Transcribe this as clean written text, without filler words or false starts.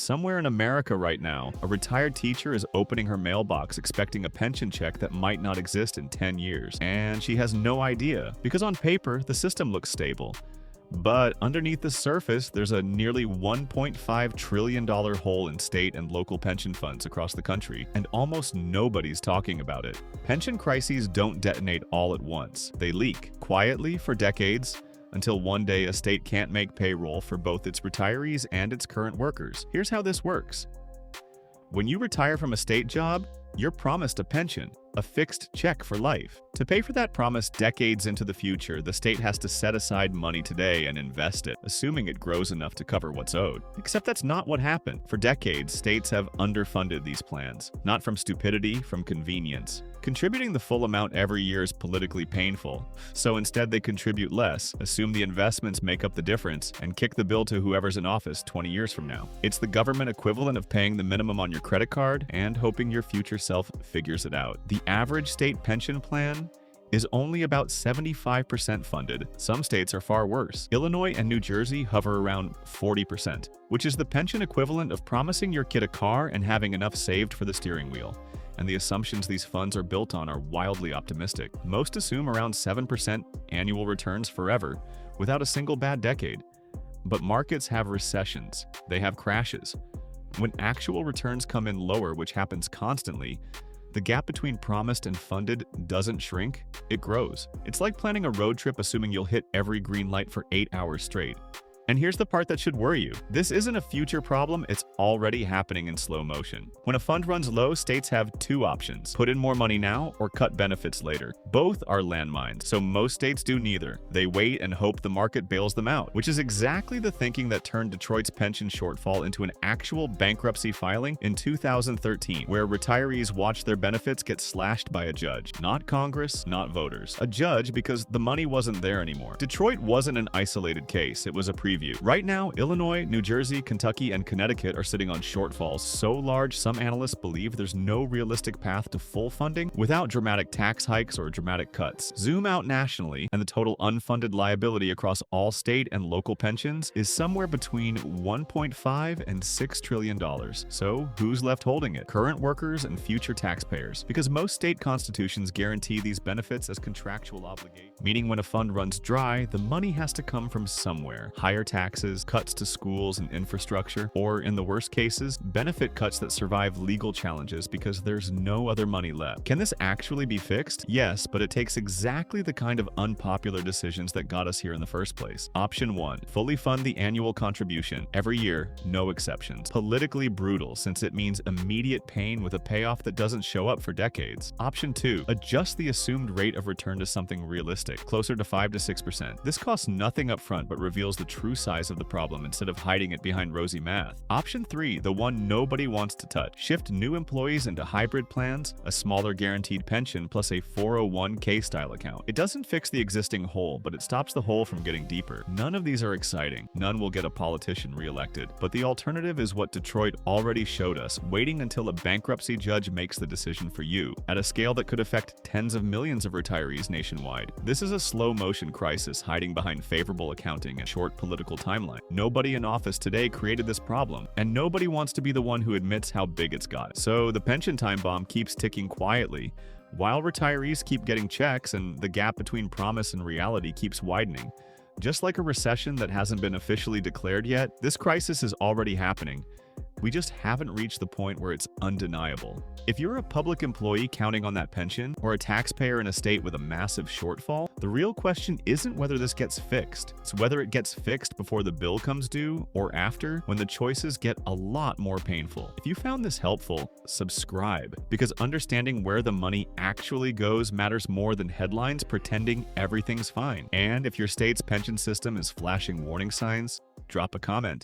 Somewhere in America right now, a retired teacher is opening her mailbox expecting a pension check that might not exist in 10 years. And she has no idea, because on paper, the system looks stable. But underneath the surface, there's a nearly $1.5 trillion hole in state and local pension funds across the country, and almost nobody's talking about it. Pension crises don't detonate all at once. They leak, quietly for decades, until one day a state can't make payroll for both its retirees and its current workers. Here's how this works. When you retire from a state job, you're promised a pension, a fixed check for life. To pay for that promise decades into the future, the state has to set aside money today and invest it, assuming it grows enough to cover what's owed. Except that's not what happened. For decades, states have underfunded these plans, not from stupidity, from convenience. Contributing the full amount every year is politically painful, so instead they contribute less, assume the investments make up the difference, and kick the bill to whoever's in office 20 years from now. It's the government equivalent of paying the minimum on your credit card and hoping your future self figures it out. The average state pension plan is only about 75% funded. Some states are far worse. Illinois and New Jersey hover around 40%, which is the pension equivalent of promising your kid a car and having enough saved for the steering wheel. And the assumptions these funds are built on are wildly optimistic. Most assume around 7% annual returns forever, without a single bad decade. But markets have recessions. They have crashes. When actual returns come in lower, which happens constantly, the gap between promised and funded doesn't shrink, it grows. It's like planning a road trip assuming you'll hit every green light for 8 hours straight. And here's the part that should worry you. This isn't a future problem, it's already happening in slow motion. When a fund runs low, states have two options: put in more money now or cut benefits later. Both are landmines, so most states do neither. They wait and hope the market bails them out, which is exactly the thinking that turned Detroit's pension shortfall into an actual bankruptcy filing in 2013, where retirees watched their benefits get slashed by a judge. Not Congress, not voters. A judge because the money wasn't there anymore. Detroit wasn't an isolated case, it was a preview. Right now, Illinois, New Jersey, Kentucky, and Connecticut are sitting on shortfalls so large some analysts believe there's no realistic path to full funding without dramatic tax hikes or dramatic cuts. Zoom out nationally, and the total unfunded liability across all state and local pensions is somewhere between $1.5 and $6 trillion. So who's left holding it? Current workers and future taxpayers. Because most state constitutions guarantee these benefits as contractual obligations, meaning when a fund runs dry, the money has to come from somewhere. Higher taxes, cuts to schools and infrastructure, or in the worst cases, benefit cuts that survive legal challenges because there's no other money left. Can this actually be fixed? Yes, but it takes exactly the kind of unpopular decisions that got us here in the first place. Option 1. Fully fund the annual contribution. Every year, no exceptions. Politically brutal, since it means immediate pain with a payoff that doesn't show up for decades. Option 2. Adjust the assumed rate of return to something realistic, closer to 5 to 6%. This costs nothing up front but reveals the true size of the problem instead of hiding it behind rosy math. Option 3, the one nobody wants to touch. Shift new employees into hybrid plans, a smaller guaranteed pension plus a 401k style account. It doesn't fix the existing hole, but it stops the hole from getting deeper. None of these are exciting. None will get a politician reelected. But the alternative is what Detroit already showed us, waiting until a bankruptcy judge makes the decision for you, at a scale that could affect tens of millions of retirees nationwide. This is a slow motion crisis hiding behind favorable accounting and short political timeline. Nobody in office today created this problem, and nobody wants to be the one who admits how big it's got. So the pension time bomb keeps ticking quietly, while retirees keep getting checks and the gap between promise and reality keeps widening. Just like a recession that hasn't been officially declared yet, this crisis is already happening. We just haven't reached the point where it's undeniable. If you're a public employee counting on that pension, or a taxpayer in a state with a massive shortfall, the real question isn't whether this gets fixed. It's whether it gets fixed before the bill comes due, or after, when the choices get a lot more painful. If you found this helpful, subscribe, because understanding where the money actually goes matters more than headlines pretending everything's fine. And if your state's pension system is flashing warning signs, drop a comment.